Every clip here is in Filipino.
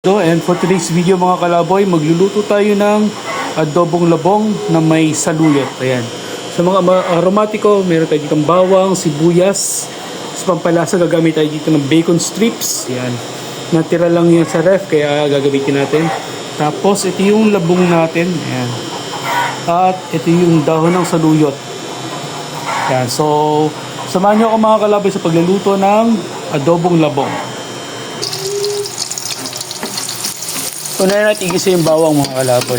And for today's video mga kalaboy, magluluto tayo ng adobong labong na may saluyot. Ayan. Sa mga aromatiko, meron tayo dito bawang, sibuyas. Sa pampalasa, gagamit tayo dito ng bacon strips. Ayan. Natira lang yan sa ref, kaya gagamitin natin. Tapos, ito yung labong natin. Ayan. At ito yung dahon ng saluyot. Ayan. So, samahan nyo ako mga kalaboy sa pagluluto ng adobong labong. Unahin natin igisa yung bawang mga kalaboy.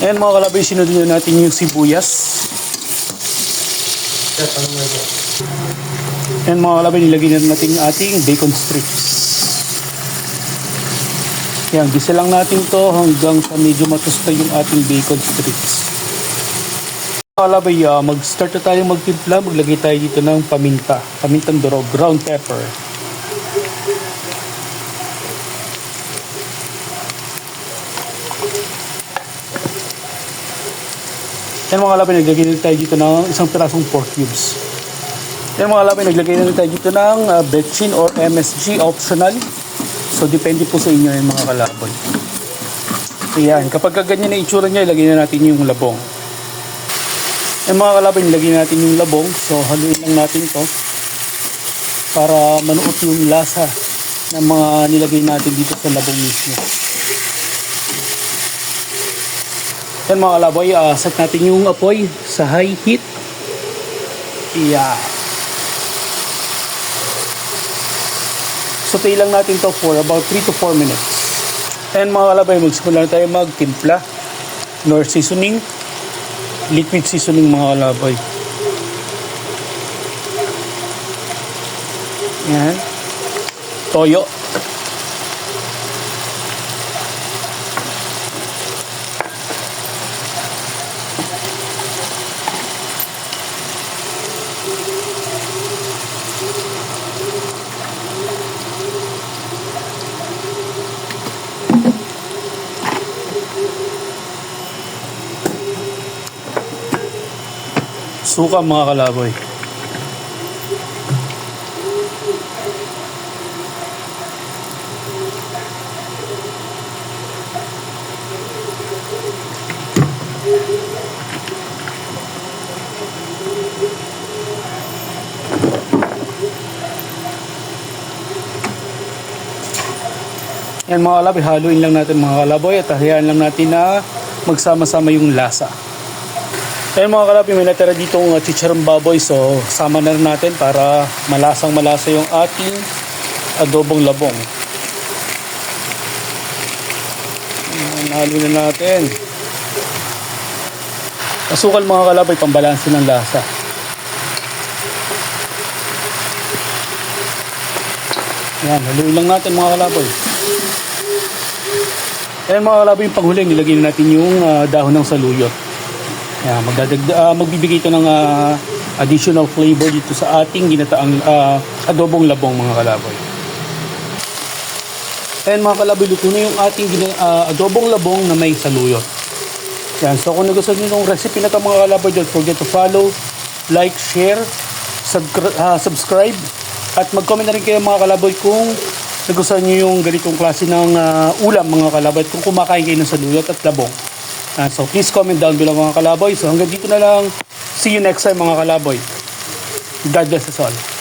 Ayan mga kalaboy, sinunod natin yung sibuyas. Ayan mga kalaboy, nilagay natin yung ating bacon strips. Ayan, gisa lang natin to hanggang sa medyo matusta yung ating bacon strips. Mga kalaboy, mag-start na tayo magtimpla. Maglagay tayo dito ng paminta. Pamintang durog, ground pepper. Yan mga kalaboy, naglagay na tayo dito ng isang pirasong pork cubes. Yan mga kalaboy, naglagay na tayo dito ng bechin or MSG, optional. So depende po sa inyo yung mga kalaboy. Ayan, kapag ganyan na itsura niya, ilagay na natin yung labong. Yan mga kalaboy, nilagay natin yung labong. So haluin lang natin to para manuot yung lasa ng mga nilagay natin dito sa labong mismo. Yan mga kalaboy, set natin yung apoy sa high heat. Yeah. Saute lang natin to for about 3 to 4 minutes. Yan mga kalaboy, magsimula na tayo magtimpla. Nor seasoning, liquid seasoning mga kalaboy. Yan. Toyo. Suka mga kalaboy. Yan mga kalaboy, haluin lang natin mga kalaboy at hayaan lang natin na magsama-sama yung lasa. Ayan mga kalaboy, may natira ditong chicharong baboy, so sama na rin natin para malasang malasa yung ating adobong labong. Nahalo na natin. Asukal mga kalaboy, pambalansin ng lasa. Ayan, haluin lang natin mga kalaboy. Ayan mga kalaboy, yung panghuling, nilagay na natin yung dahon ng saluyot. Ayan, magbibigay ito ng additional flavor dito sa ating ginataang adobong labong mga kalaboy. Ayan mga kalaboy, luto na yung ating adobong labong na may saluyot. Ayan, so kung nagustuhan nyo yung recipe na ito mga kalaboy, don't forget to follow, like, share, subscribe, at mag-comment na rin kayo mga kalaboy kung nagustuhan nyo yung ganitong klase ng ulam mga kalaboy, kung kumakain kayo ng saluyot at labong. So please comment down below mga kalaboy. So hanggang dito na lang. See you next time mga kalaboy. God bless us all.